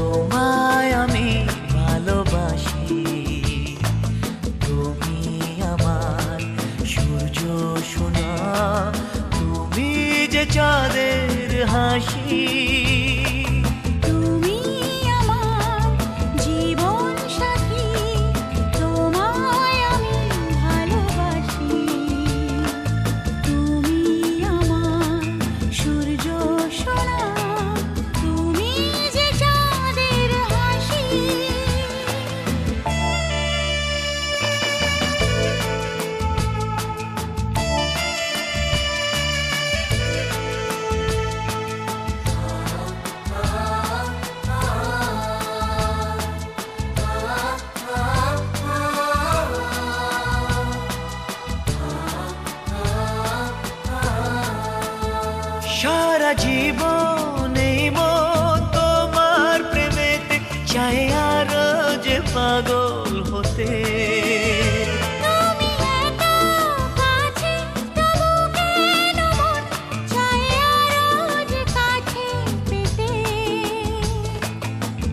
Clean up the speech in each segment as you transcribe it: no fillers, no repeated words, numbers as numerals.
তোমায় আমি ভালোবাসি, তুমি আমার সূর্য সোনা, তুমি যে চাঁদের হাসি। সারা জীবন এই মন তোমার প্রেমেতে চাই আরো যে পাগল হতে।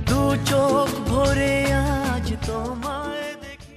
দু চোখ ভরে আজ তোমায় দেখি।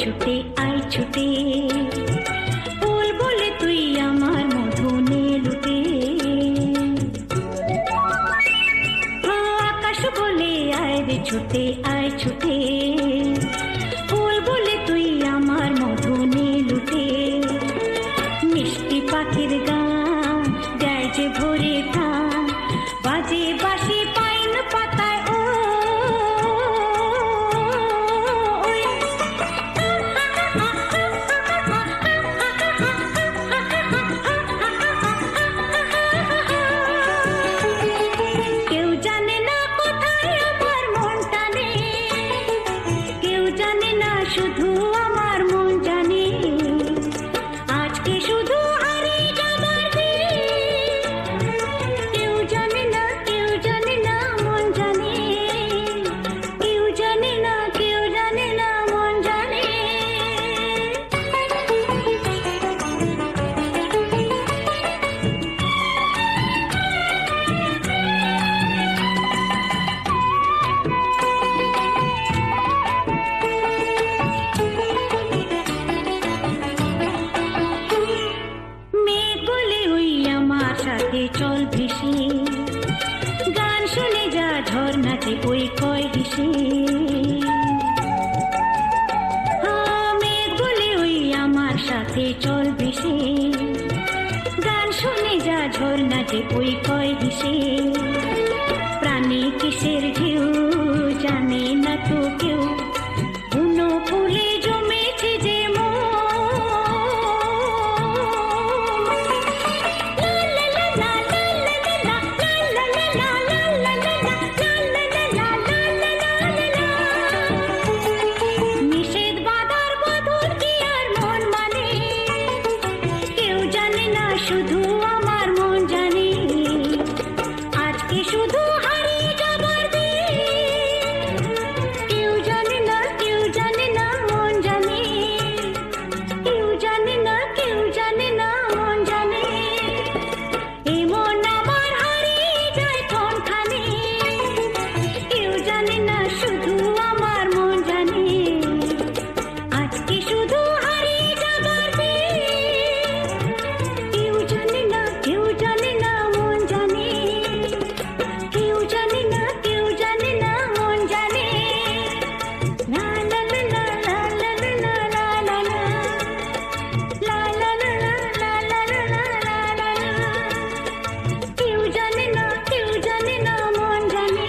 ছুটে আয় ছুটে, ফুল বলে তুই আমার মধু নে লুটে। আকাশ বলে আয় রে ছুটে আয় ছুটে, ফুল বলে তুই আমার মধু নে লুটে। মিষ্টি পাখির গান গায় যে ভরে ধান, বাজে বাঁশি পাইন পাতায় ও। শুধু আমার মন জানে, আজকে শুধু হারিয়ে যাবার দিন। কেউ জানে না, কেউ জানে না, মন জানে। কেউ জানে না, কেউ জানে না, মন জানে। চল ভেসে গান শুনে যা ঝর্ণাতে ওই কয় হেসে। মেঘ বলে ওই আমার সাথে চল ভেসে গান শুনে যা ঝর্ণাতে ওই কয় হেসে। প্রাণী কিসের ঢেউ জানে না তো কেউ, বুনো ফুলে জমেছে যে কেউ শুধু আমার মন জানে আজকে শুধু হারিয়ে যাবার দিন কেউ জানে না মন জানে কেউ জানে না মন জানে এই মন আমার হারিয়ে যায় কোনখানে কেউ জানে না শুধু আমার মন জানে আজকে শুধু হারিয়ে যাবার দিন কেউ জানে না মন জানে কেউ জানে না মন জানে লা লা লা লা লা লা লা লা লা লা লা লা লা লা লা লা কেউ জানে না মন জানে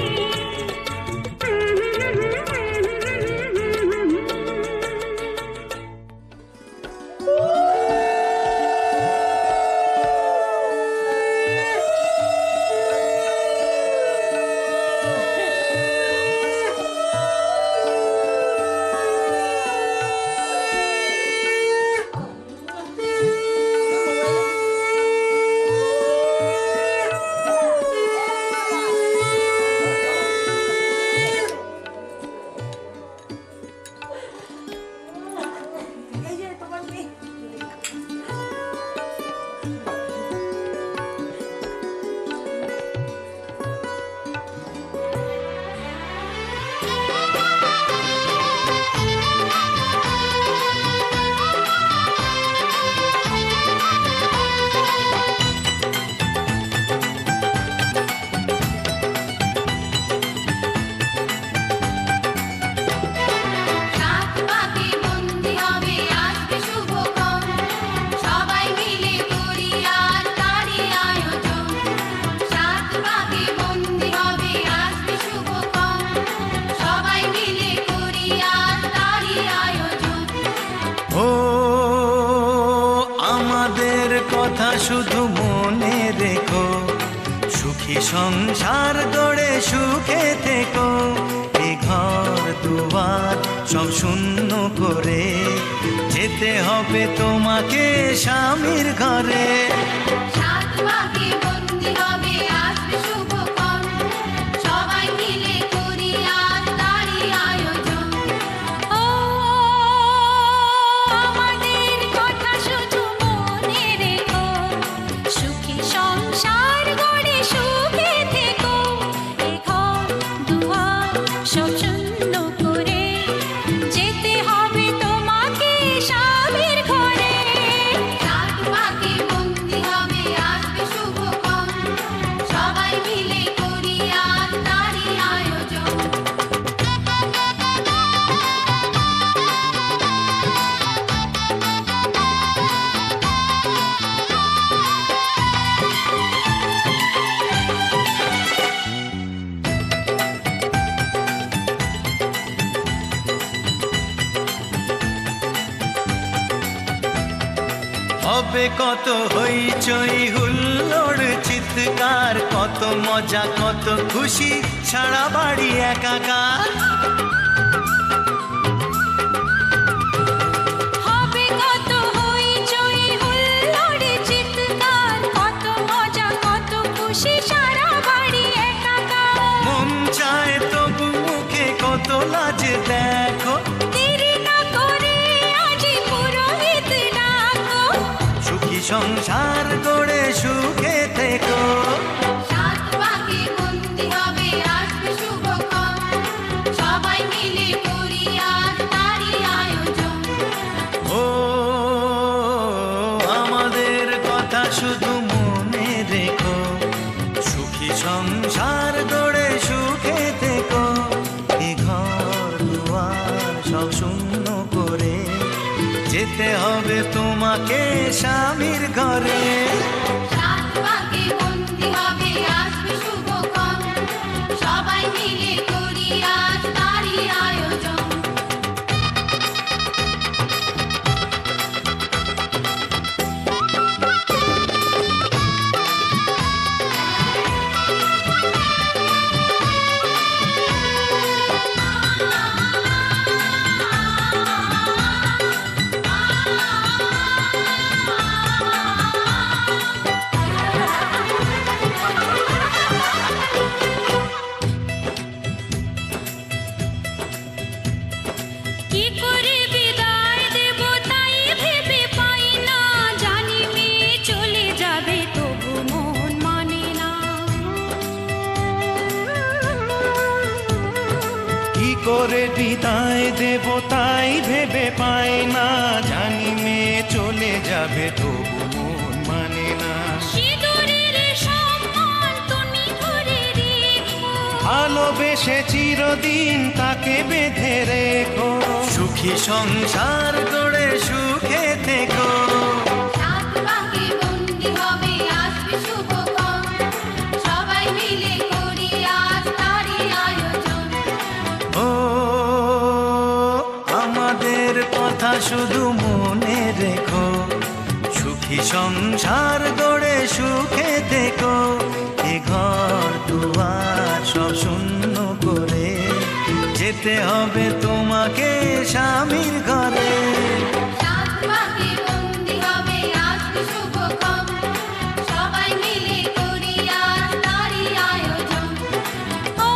সাত পাকে বন্দি হবে আসবে শুভক্ষণ সবাই মিলে করি আজ তারই আয়োজন সাত পাকে বন্দি হবে আসবে শুভক্ষণ সবাই মিলে করি আজ তারই আয়োজন ও আমাদের কথা শুধু মনে রেখো সুখী সংসার গড়ে সুখে থেকো এ ঘর দুয়ার সব শূন্য করে যেতে হবে তোমাকে স্বামীর ঘরে সাত পাকে বন্দি হবে আসবে শুভক্ষণ সবাই মিলে করি আজ তারই আয়োজন ও আমাদের কথা শুধু মনে রেখো সুখী সংসার গড়ে সুখে থেকো এ ঘর দুয়ার সব শূন্য করে যেতে হবে তোমাকে স্বামীর ঘরে সাত পাকে বন্দি হবে আসবে শুভক্ষণ সবাই মিলে করি আজ তারই আয়োজন হবে কত হইচই হুল্লোড় চিৎকার কত মজা কত খুশি সারা বাড়ি একাকার হবে কত হইচই হুল্লোড় চিৎকার কত মজা কত খুশি সারা বাড়ি একাকার মন চায় তবু মুখে কত লাজ দেখো দেরি না করে আজই পুরোহিত ডাকো সুখী সংসার গড়ে সুখে থেকো সাত পাকে বন্দি হবে আসবে শুভক্ষণ সবাই মিলে করি আজ তারই আয়োজন ও আমাদের কথা শুধু মনে রেখো সুখী সংসার গড়ে সুখে থেকো এ ঘর দুয়ার সব শূন্য করে যেতে হবে তোমাকে স্বামীর ঘরে সাত পাকে বন্দি হবে আসবে শুভক্ষণ সবাই মিলে করি আজ তারই আয়োজন করে বিদায় দেব তাই ভেবে পায় না, জানি মেয়ে চলে যাবে তবু মন মানে না। সিঁদুরের সম্মান তুমি ধরে রেখো, ভালোবেসে চিরদিন তাকে বেঁধে রেখো, সুখী সংসার গড়ে সুখে থেকো। সাত পাকে বন্দি হবে আসবে শুভক্ষণ, সবাই মিলে করি আজ তারই আয়োজন। ও আমাদের কথা শুধু মনে রেখো, সুখী সংসার গড়ে সুখে থেকো। এ ঘর দুয়ার সব শূন্য করে যেতে হবে তোমাকে স্বামীর ঘরে। সাত পাকে বন্দি হবে আসবে শুভক্ষণ, সবাই মিলে করি আজ তারই আয়োজন। ও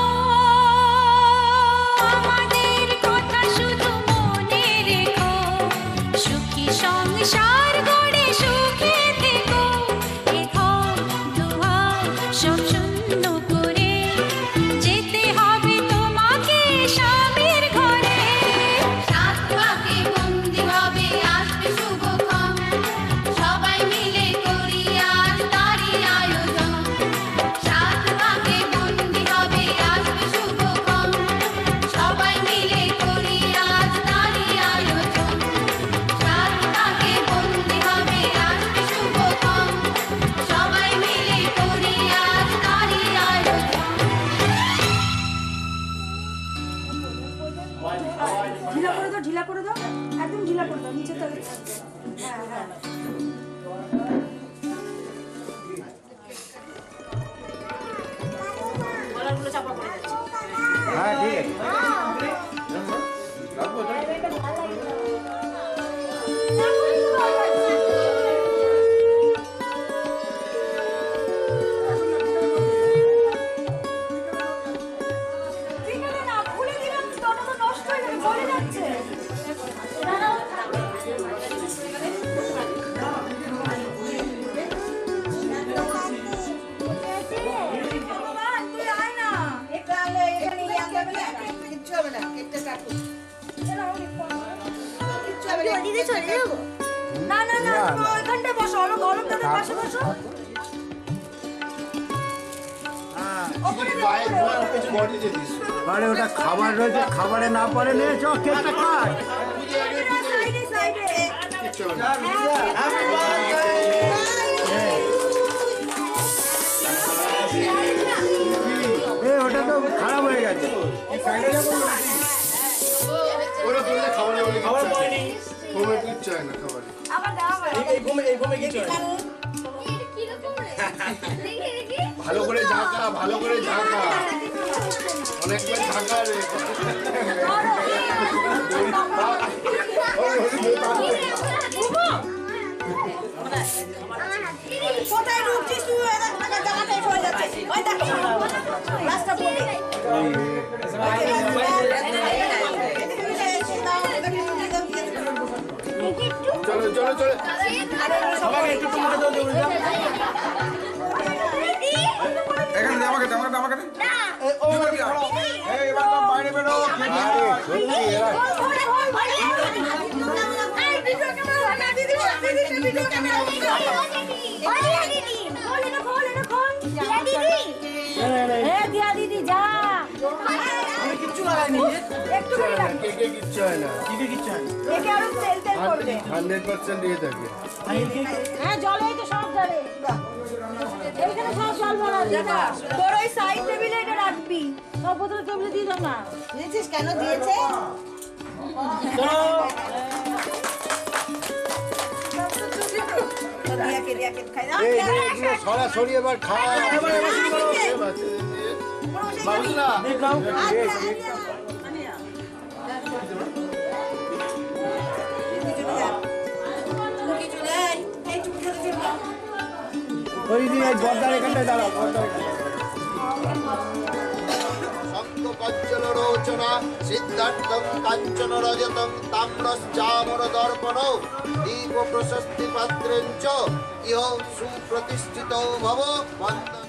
আমাদের কথা শুধু মনে রেখো, সুখী সংসার গড়ে সুখে থেকো। এ ঘর দুয়ার সব শূন্য করে যেতে হবে তোমাকে স্বামীর ঘরে। সাত পাকে বন্দি হবে আসবে শুভক্ষণ, সবাই মিলে করি আজ তারই আয়োজন। সাত পাকে বন্দি হবে আসবে শুভক্ষণ, সবাই মিলে করি আজ তারই আয়োজন। সাত পাকে বন্দি হবে আসবে শুভক্ষণ, সবাই মিলে করি আজ তারই আয়োজন। ঢিলা করে দাও, ঢিলা করে দাও, একদম ঢিলা করে দাও, নিচে তলে থাকবে। হ্যাঁ হ্যাঁ গলাগুলো চাপা পড়ে যাচ্ছে। ঠিক আছে না, খুলে দিলাম, দরজা নষ্ট হয়ে যাবে, গলে যাচ্ছে। ভগবান, তুই আয় না। না না না, তুমি ওইখানটায় বসো, গরম দাদার পাশে বসো। ওপরে দাও, ওপরে, ওপরে। আরে ওটা খাবার রয়েছে, খাবারে না পারে নিয়ে চ কেকটা খায়। সাইডে সাইডে এ ওটা তো খারাপ হয়ে গেছে। আবার দাও, আবার ভালো করে ঝাঁকা, ভালো করে ঝাঁকা, অনেকবার ঝাঁকা রে। কোথায় ঢুকছিস তুই? এরা থাকা জায়গাটাই হয়ে যাচ্ছে। ওই দেখো রাস্তা পড়ে। চলো চলো চলো, সবাই একটু টমেটো দাও, দৌড়ে যাও। এখানে দে, আমাকে দে, আমাকে দে, আমাকে দে। এই এবার তো বাইরে বেরো, খেতে হয়। দিদি যা আমি কিচ্ছু লাগাইনি। একটু করে রাখ। কেকে কিচ্ছু হয় না, কিকে কিচ্ছু হয়নি। একে আরো তেল তেল করবে। 100% দিয়ে থাকে। হ্যাঁ জলেই তো সব জলে এইখানে সব জল ভরা দিবা। তোর ওই সাইড টেবিলে এটা রাখবি, সব বোতল টেবিলে দিয়ে দাও না। দিয়েছিস কেন দিয়েছে? এই যে এগুলো সরাসরি এবার খাওয়া। বাবুলা, ওই দিয়ে বর্দার এখানটায় দাঁড়াও, বর্দার এখানটায়। শঙ্কপজ্জলরোচনা সিদ্ধার্থং কাঞ্চন রজতং তাম্রশ্চামর দর্পণ দীপ প্রশস্তি পাত্রেঞ্চ ইহ সুপ্রতিষ্ঠিত ভব বন্দনে।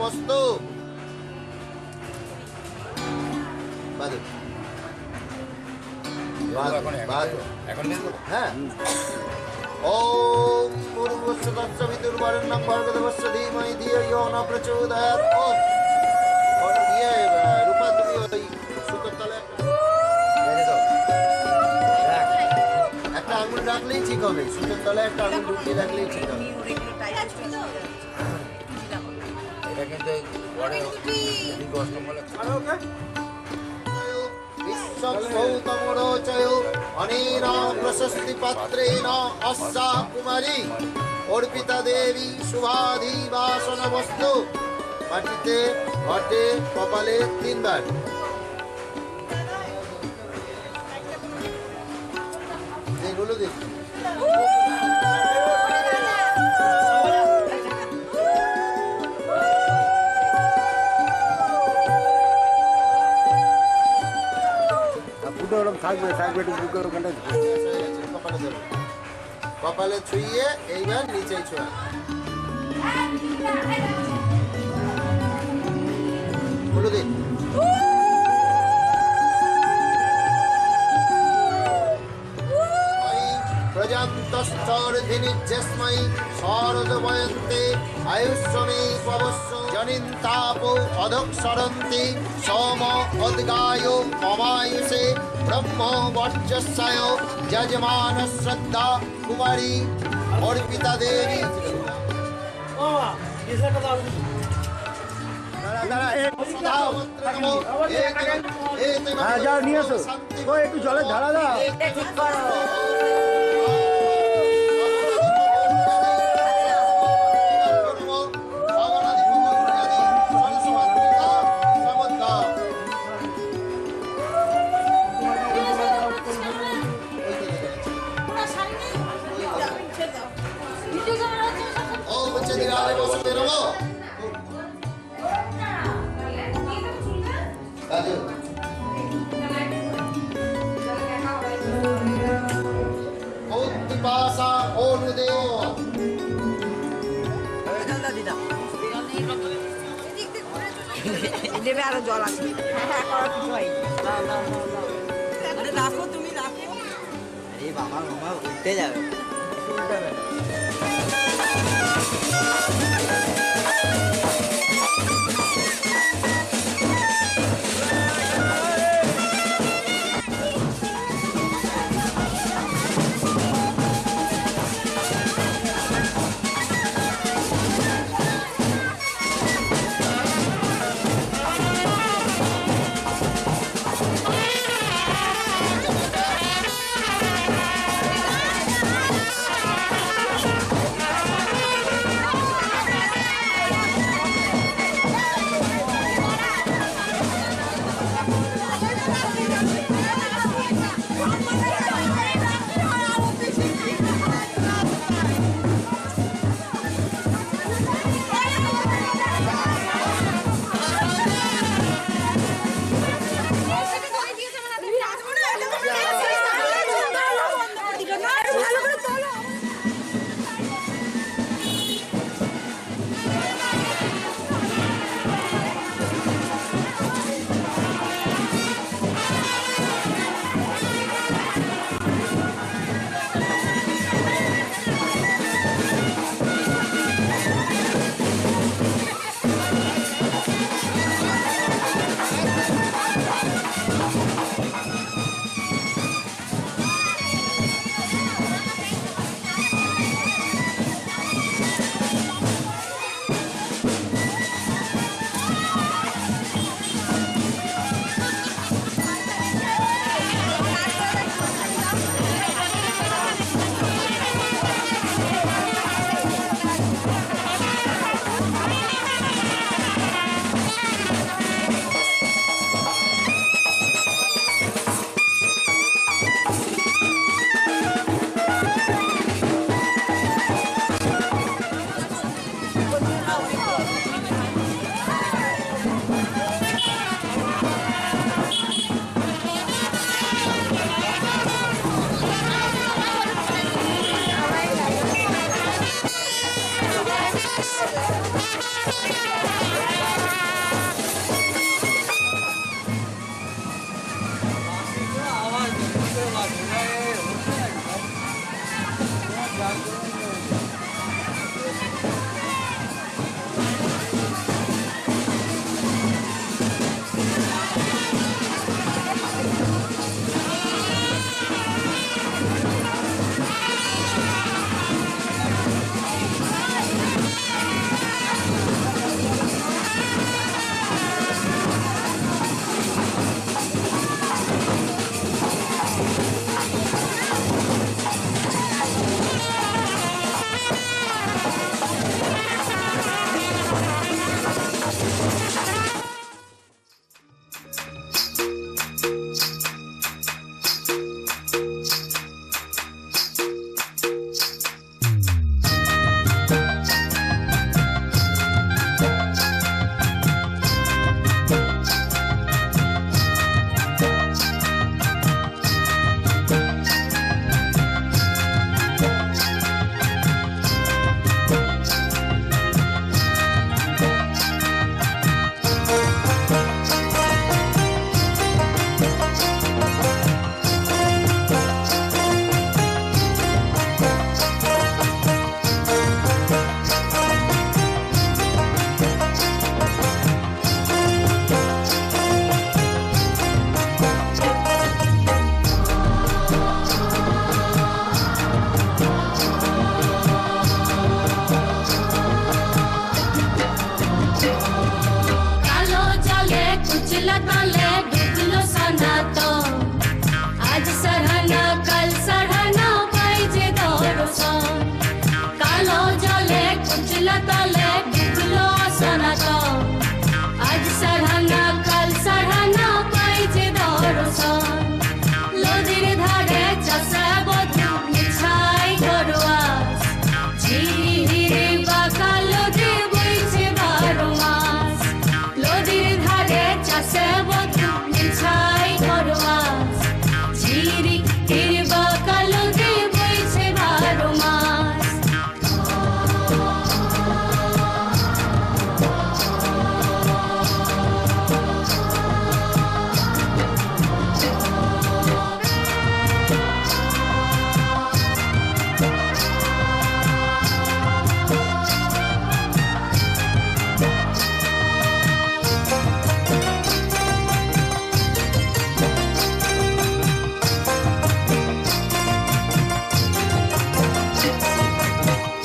বাসনমস্তু। বাদু হ্যাঁ। ওম পূর্বস্য তস্য বিদুর্বরেণ্যং ভর্গদেবস্য ধীমহি ধিয়ো ইয়ো ন প্রচোদয়াৎ। ওম রূপা তুমি ওই সুতোর তলে একটা আঙুল রাখলেই ঠিক হবে। সুতোর তলে একটা আঙুল ঢুকিয়ে রাখলেই ঠিক হবে। এটা কিন্তু বিশ্বৌতমোচয় অনেন প্রশস্তি পাত্রেণ অস্যা কুমারী অর্পিতা দেবী শুভাধিবাসন বস্তু। মাটিতে ঘটে কপালে 3 বার। এগুলো দেখ থাকবে থাকবে একটু বুকের ওখানটা কপালে দেবে। কপালে ছুঁয়ে এইবার নিচে ছোঁয়া। হলুদিন প্রজান্তস্থর্ধিনিজ্জস্मै শারদবয়ন্তে আয়ুষ্যমে পবস্য জনিন্তাপো অধঃসরন্তি সোম উদ্গায় মমায়ুষে ব্রহ্ম বর্চস্যায় যজমান শ্রদ্ধা কুমারী অর্পিতা দেবী। যাও নিয়ে আসো। ও একটু জলের ধারা দাও। দেবে আরো জল আছে। হ্যাঁ করার কিছু হয়নি। আরে রাখো তুমি রাখো। আরে বাবা মামা উল্টে যাবে। उजला तले डुबलो सनातन आज सरहना कल सरहना पाइजे दर्शन कालो जले उजला तले डुबलो सनातन आज सरहना कल सरहना पाइजे दर्शन নদীর ধারে চাষা বধু মিছাই করোয়াস ঝিরিঝিরি বাঁকা নদী বইছে 12 মাস নদীর ধারে চাষা বধু মিছাই করোয়াস ঝিরিঝিরি বাঁকা নদী বইছে 12 মাস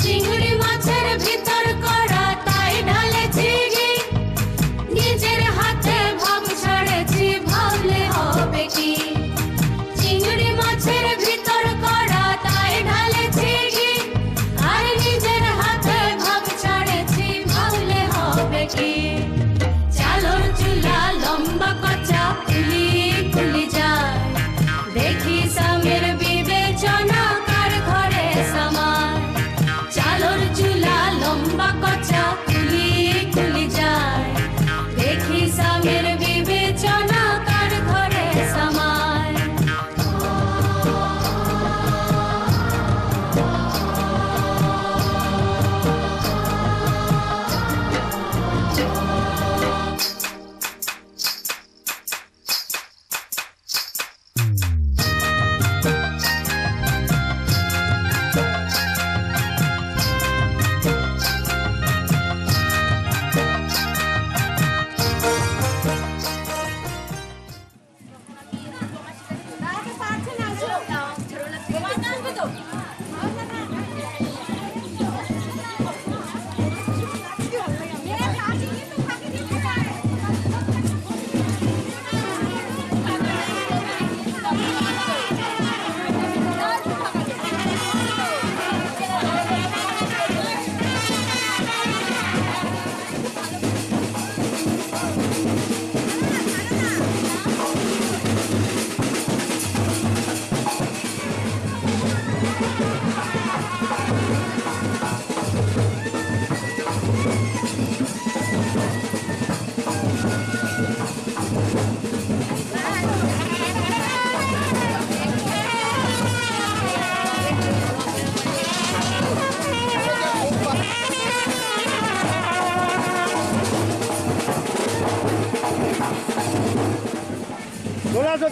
চিংড়ি মাছের ভিতর কড়া তাই ঢালেছি ঘি নিজের হাতে ভাব ছাড়েছি ভাবলে হবে কি চিংড়ি মাছের ভিতর কড়া তাই ঢালেছি ঘি আর নিজের হাতে ভাব ছাড়েছি ভাবলে হবে কি চালোর চুলা লম্বা কচা ফুলি ফুলি যায় দেখি স্বামীর বিবেচনা কার ঘরে সমায় চালোর চুলা লম্বা কচা ফুলি ফুলি যায় দেখি স্বামীর বিবেচনা কার ঘরে সমায়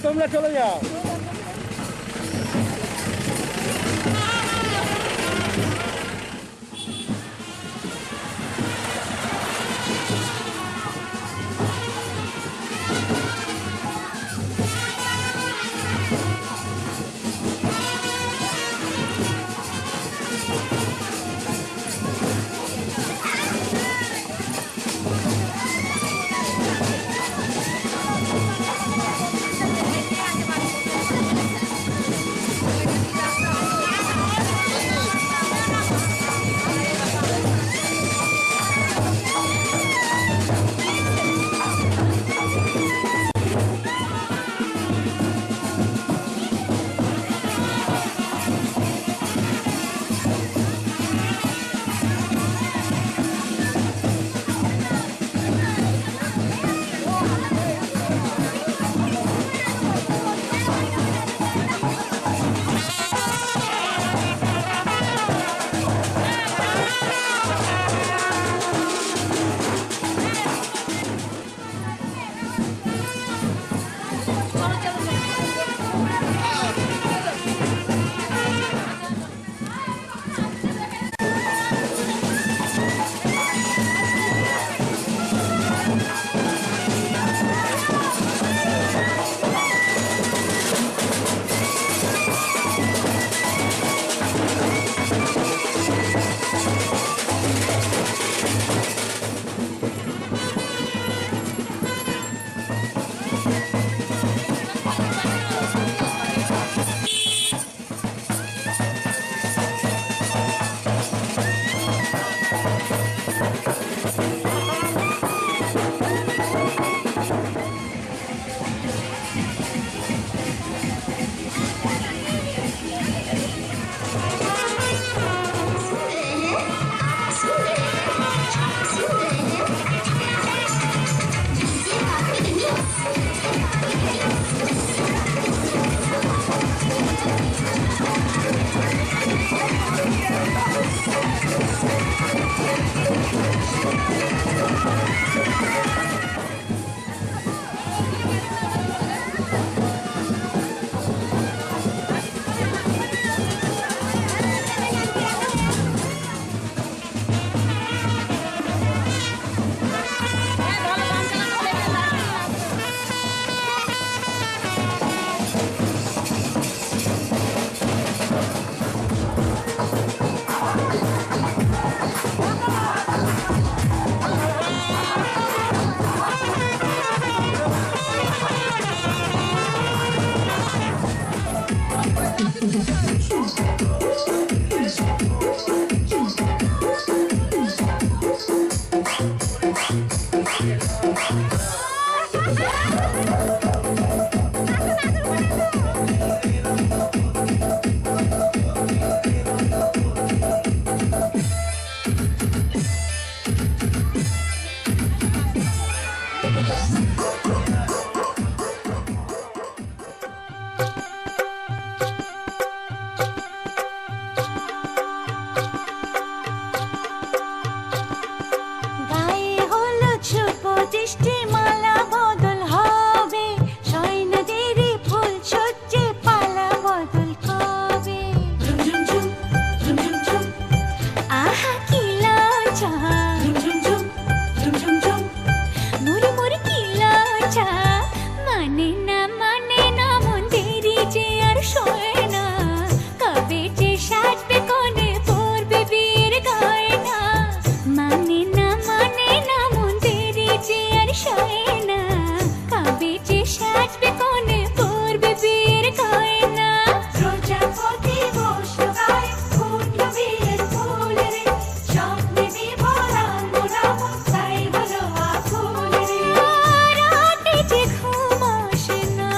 তোমরা চলে যাও গায়ে হলুদ শুভ দৃষ্টি মালা বদল হবে সৈন্যদেরই ফুল সজ্জে পালা বদল কবে আহা কি লজ্জা মুড়ি মুড়ি কি লজ্জা মানে না মন দেরি যে আর সয় না কবে যে সাজবে কোণে পরবে বিয়ের গয়না মানে না মন দেরি যে আর সয় না কবে যে সাজবে কোণে পরবে বিয়ের গয়না প্রজাপতি বসলো গায়ে ফুটলো বিয়ের ফুল রে স্বপ্নে বিভরা মোরা তাই হলো আকুল রে রাতে যে ঘুম আসে না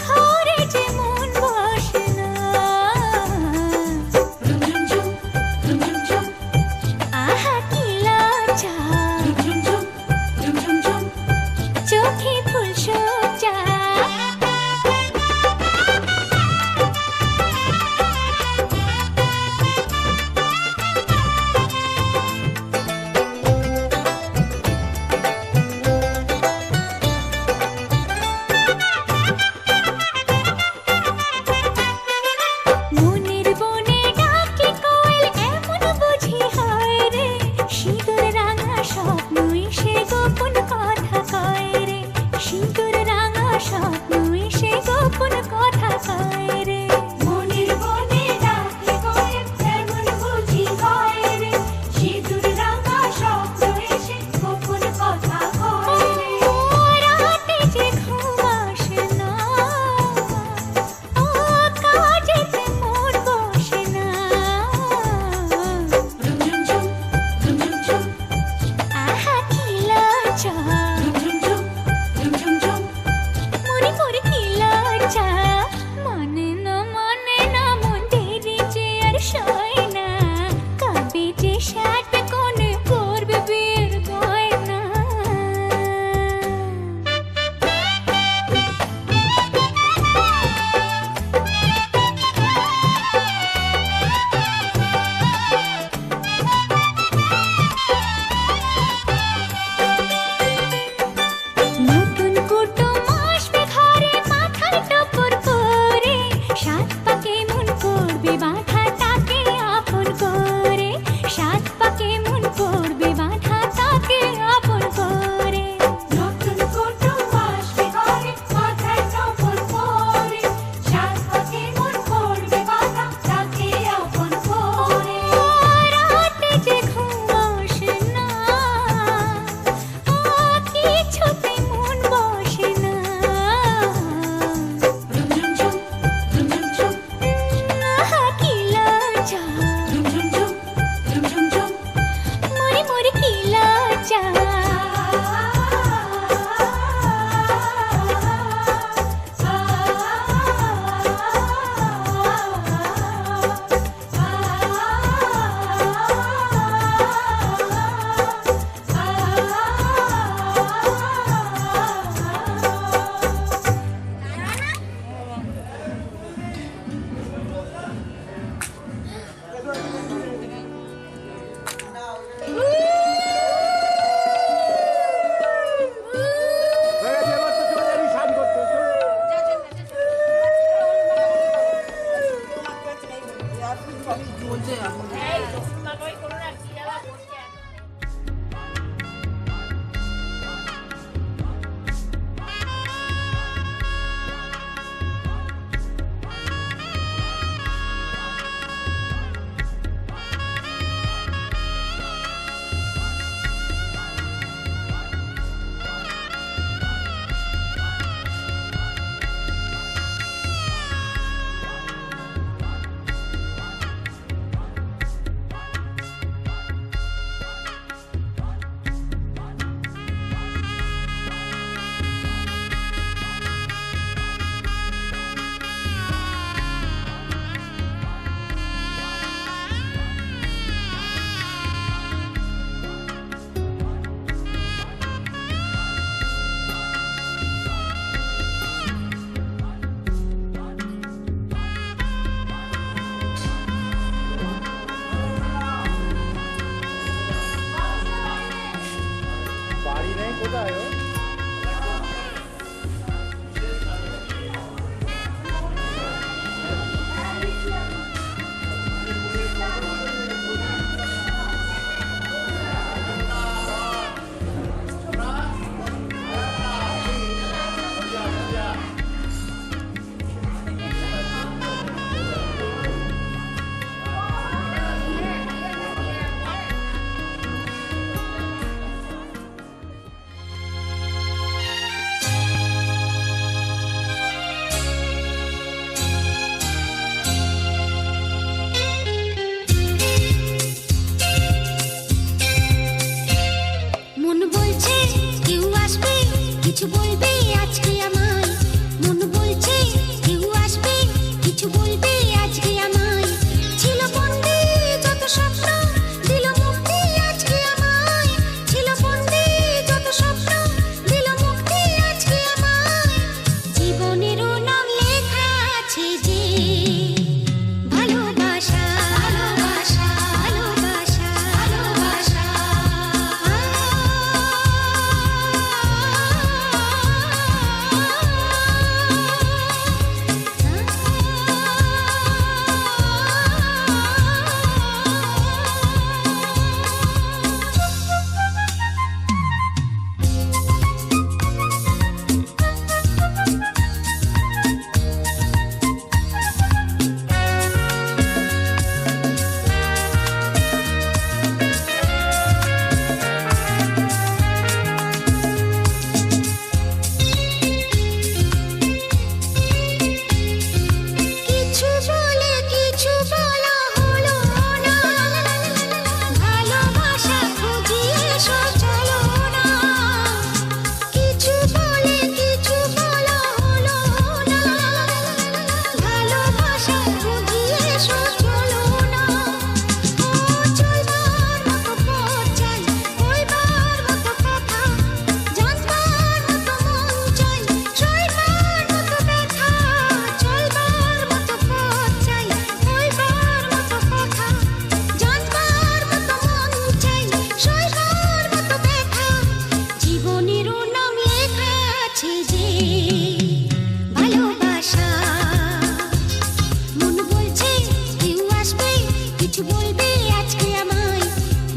ঘরে যে মন বসে না আহা কি লজ্জা চোখে ফুল কোথায় ও? মন বলছে কেউ আসবে কিছু বলবে আজকে আমায় মন বলছে কেউ আসবে কিছু বলবে আজকে আমায় ছিল বন্দী যত স্বপ্ন দিল মুক্তি আজকে আমায় ছিল বন্দী যত স্বপ্ন দিল মুক্তি আজকে আমায় জীবনেরও নাম লেখা আছে যে ভালোবাসা ভালোবাসা ভালোবাসা ভালোবাসা কিছু বলে কিছু বলা হলো না ভালোবাসা খুঁজিয়ে চলো না কিছু বলে কিছু বলা হলো না ভালোবাসা খুঁজিয়ে চলো না ও চলবার মতো পথ চাই কইবার মতো কথা জানবার মতো মন চাই সইবার মতো ব্যথা চলবার মতো পথ চাই কইবার মতো কথা জানবার মতো মন চাই সইবার মতো ব্যথা জীবনেরও নাম লেখা আছে যে ভালোবাসা মন বলছে কেউ আসবে কিছু বলবে আজকে আমায়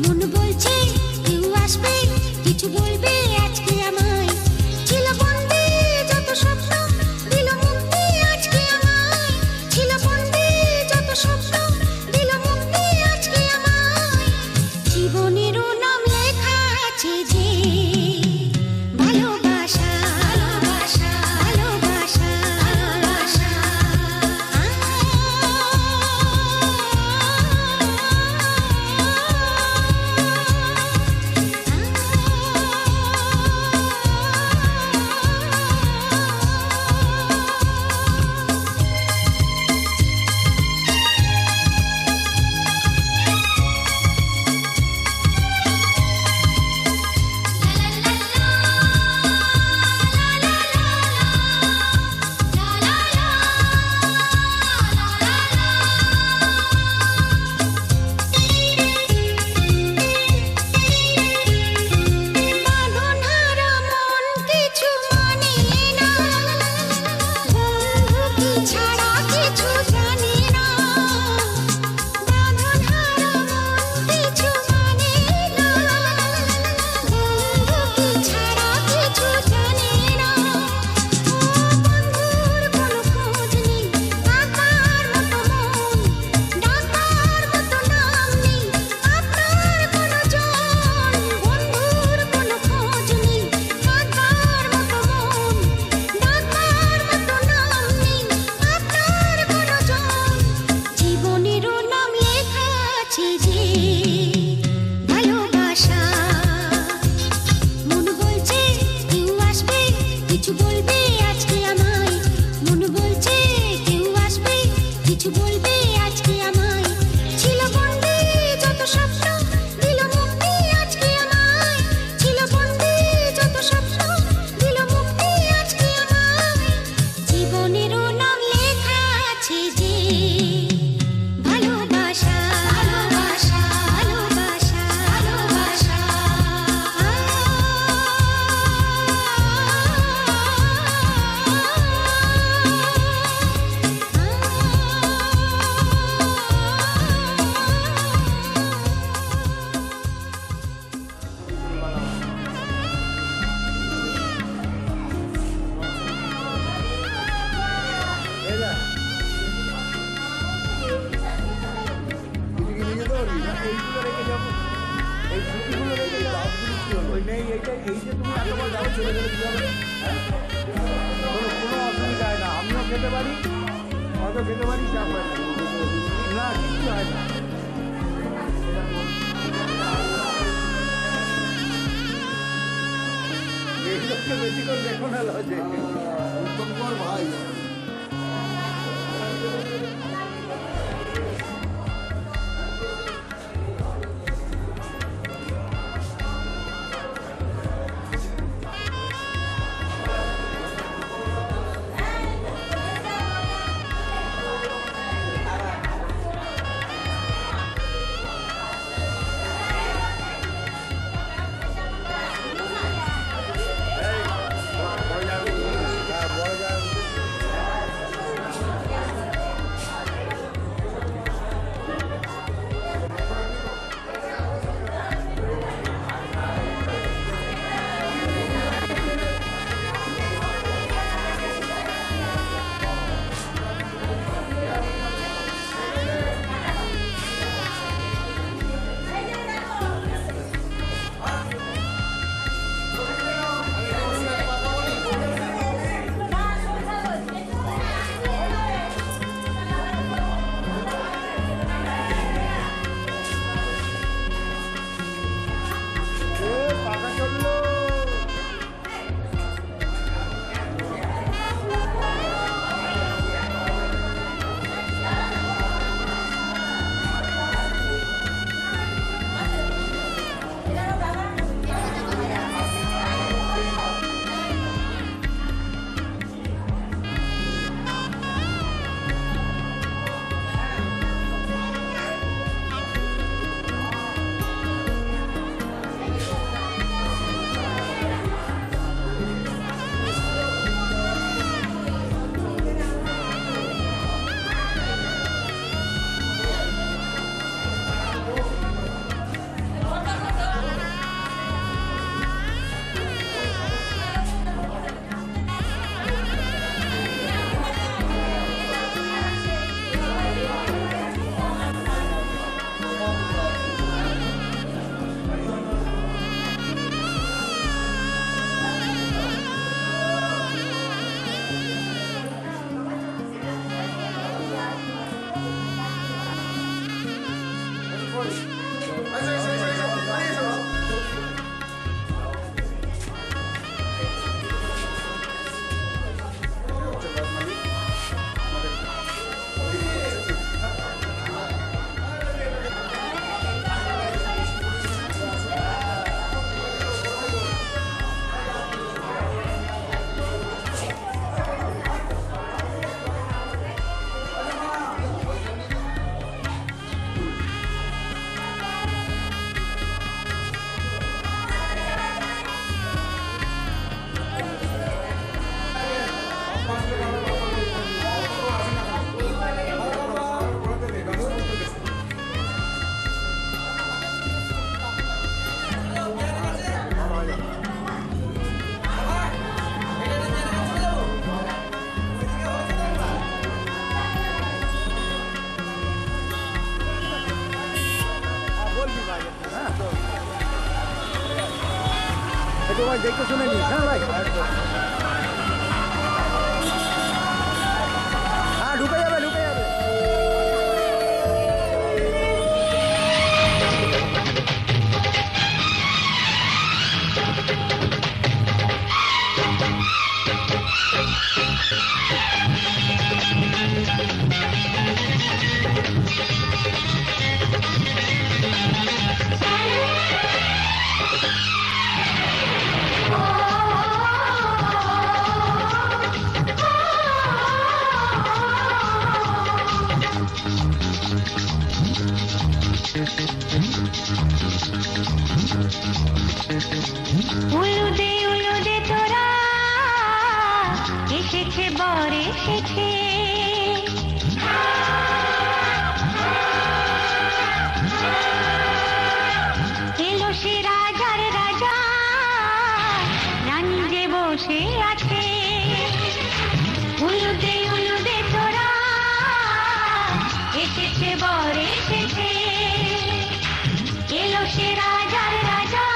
মন বলছে কেউ আসবে কিছু বলবে আজকে আমায় ছিল বন্দী যত স্বপ্ন দিল মুক্তি আজকে আমায় ছিল বন্দী যত স্বপ্ন দিল মুক্তি আজকে আমায় জীবনেরও নাম লেখা আছে যে ভালোবাসা ভালোবাসা ভালোবাসা ভালোবাসা চলে গেলে কি হবে? হ্যাঁ? কোনো অসুবিধা হয় না, আমিও খেতে পারি, হয়তো খেতে পারি, চাপ হয় না, কিচ্ছু হয় না। এই লোককে বেশি করে দেখো না লজে। উত্তম কর ভাই। তোমায় দেখতে শুনে নি, হ্যাঁ ভাই, হ্যাঁ ঢুকে যাবে, ঢুকে যাবে। উলুদে উলুদে তোরা এসেছে বর এসেছে, এলো সে রাজার রাজা, রানী যে বসে আছে। উলুদে উলুদে তোরা এসেছে বর এসেছে, এলো সে রাজার রাজা,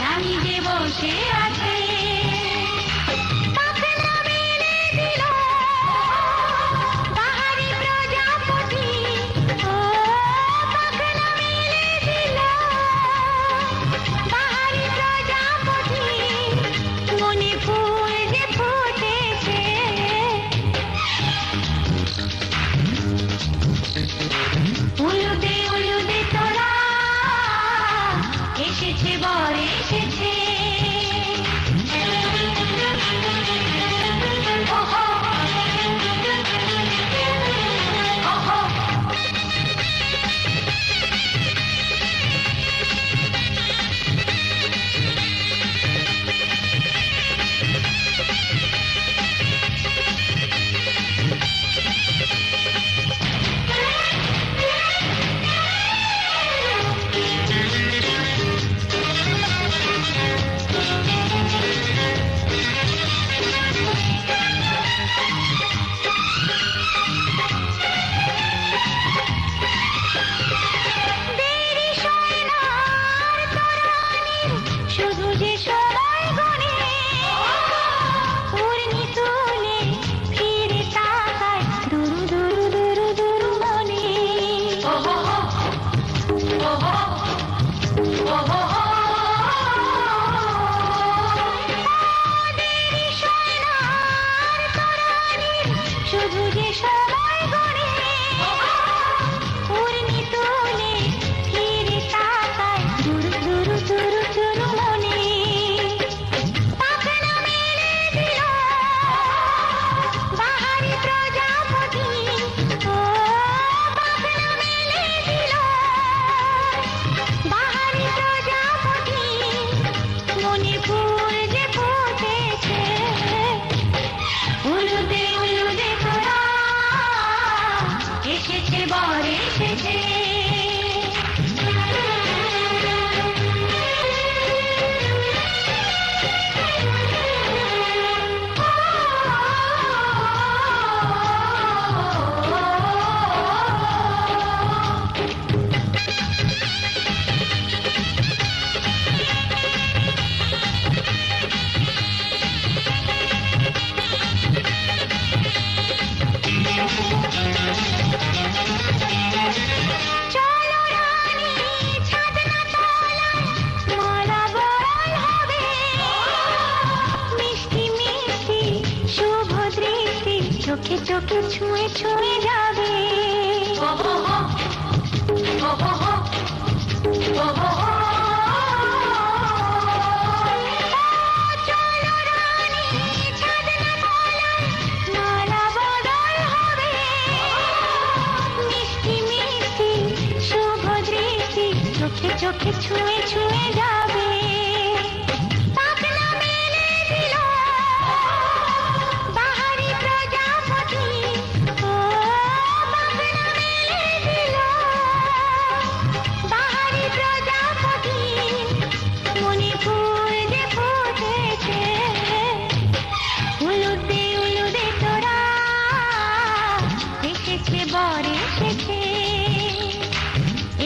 রানী যে বসে এসেছে বর এসেছে ওহো ওহো দেরি সয় না আর তরানির, শুধু যে সময় গণে পূর্ণি তুলে ফিরে তাকায় দুরু দুরু দুরু দুরু মনে দেরি সয় না আর তরানির, শুধু যে সময় গণে পূর্ণি তুলে ফিরে তাকায় দুরু দুরু দুরু দুরু মনে পাখনা মেলে দিল বাহারি প্রজাপতি ও পাখনা মেলে দিল বাহারি প্রজাপতি মনে ফুল যে ফুটেছে উলুদে উলুদে তোরা এসেছে বর এসেছে চলো রানী ছাদনা তলায় মালা বরণ হবে মিষ্টি মিষ্টি শুভ দৃষ্টি চোখে চোখে ছুঁয়ে ছুঁয়ে যাবে চলো রানী ছাদনা তলায় মালা বরণ হবে মিষ্টি মিষ্টি শুভ দৃষ্টি চোখে চোখে ছুঁয়ে ছুঁয়ে যাবে পাখনা মেলে দিল বাহারি প্রজাপতি ও পাখনা মেলে দিল বাহারি প্রজাপতি মনে ফুল যে ফুটেছে উলুদে উলুদে তোরা এসেছে বর এসেছে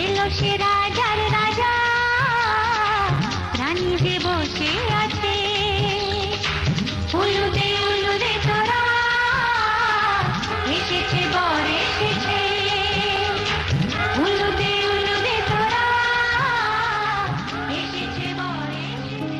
এলো সে রাজার রাজা রানী যে বসে আছে উলুদে উলুদে তোরা এসেছে বর এসেছে উলুদে উলুদে তোরা এসেছে বর এসেছে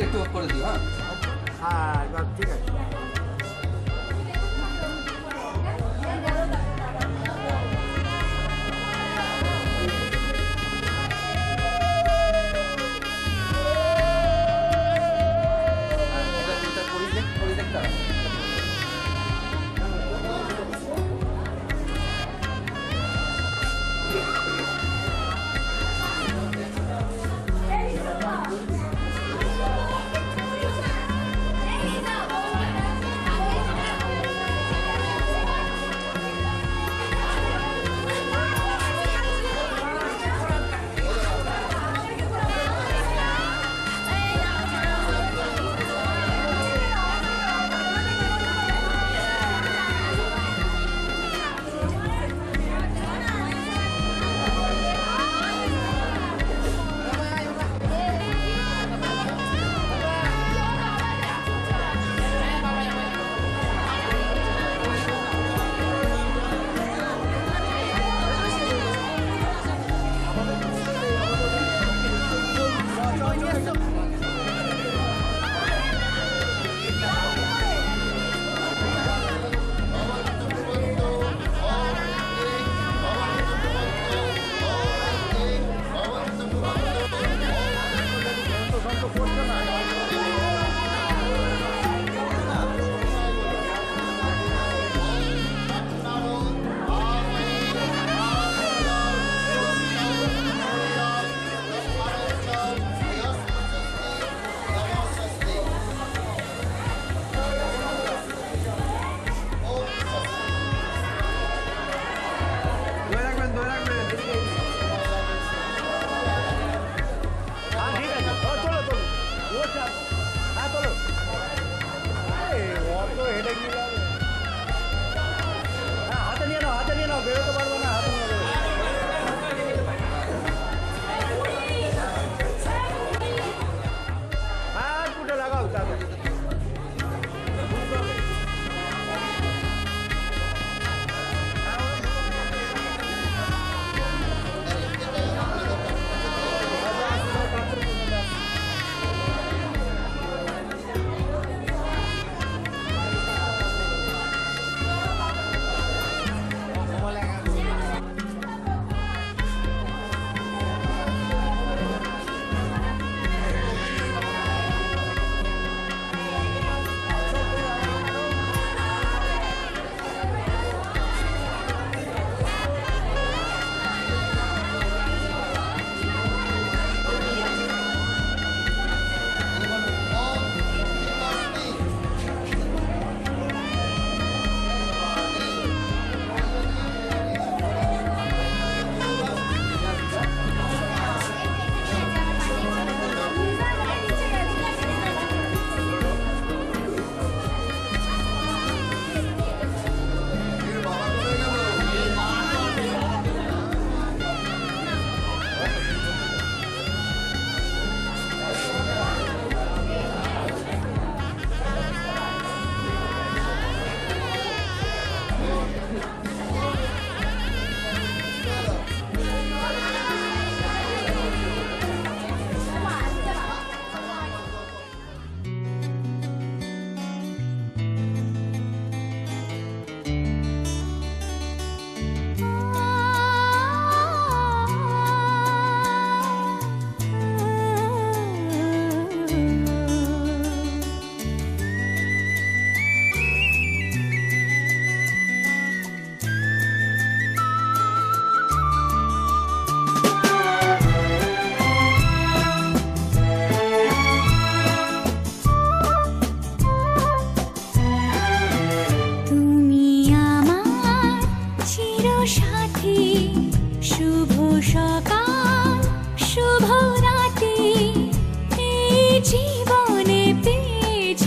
একটু অফ করে দিও। হ্যাঁ এবার ঠিক আছে।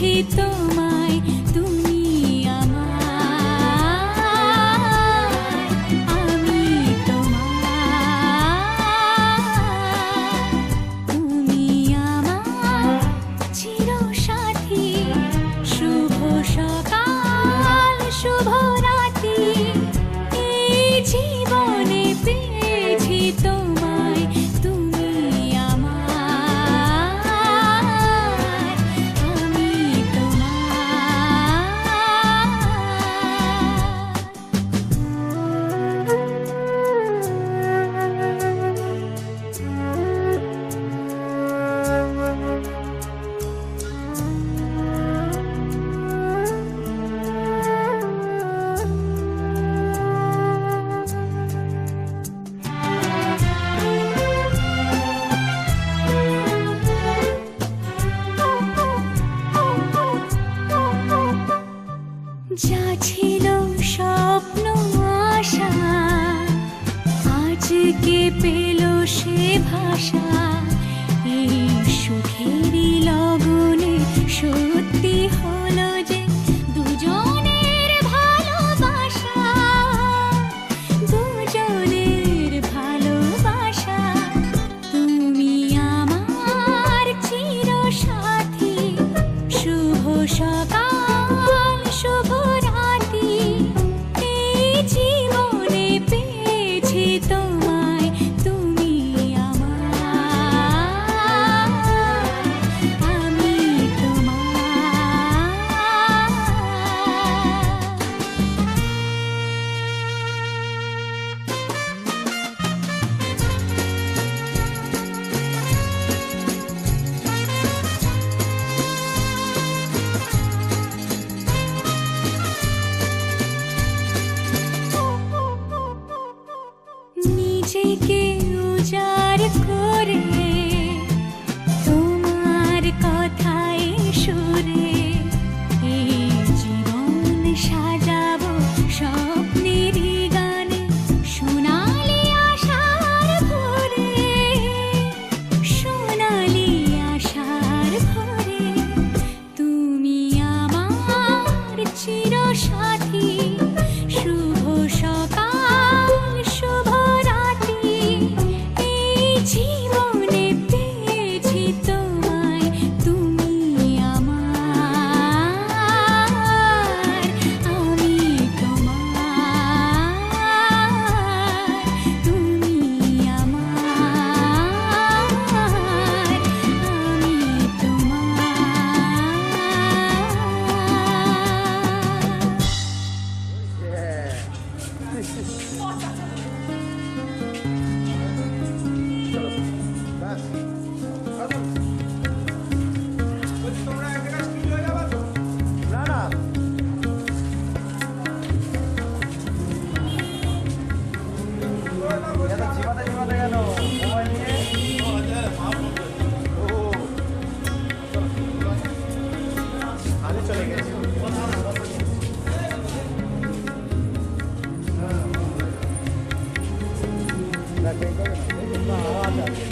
পেয়েছি তোমায়, তুমি আমার, আমি তোমার, তুমি আমার চিরসাথী। শুভ সকাল শুভ রাতি, এই জীবনে পেয়েছি তোমায়, তুমি আমার, আমি যা ছিল স্বপ্ন আশা, আজকে পেল সে ভাষা। এই সুখেরই লগনে সত্যি হলো যে দুজনের ভালোবাসা, দুজনের ভালোবাসা। তুমি আমার চিরসাথী, শুভ সকাল শুভ রাতি, এই জীবনে পেয়েছি তোমায়, তুমি আমার, আমি নিজেকে উজাড় করে তোমার কথায় সুরে, এই জীবন সাজাবো স্বপ্নেরই গানে, সোনালি আশার ভোরে, সোনালি আশার ভোরে। তুমি আমার চিরসাথী, শুভ সকাল শুভ রাতি, এই জীবনে পেয়েছি তোমায়, তুমি আমার, আমি তোমার, তুমি আমার, আমি তোমার। তোমরা এক জায়গায় স্কিল হয়ে যাবে তো? না না ঝিমাতে ঝিমাতে গেল মোবাইল নিয়ে। আগে চলে গেছে। আওয়াজ আছে।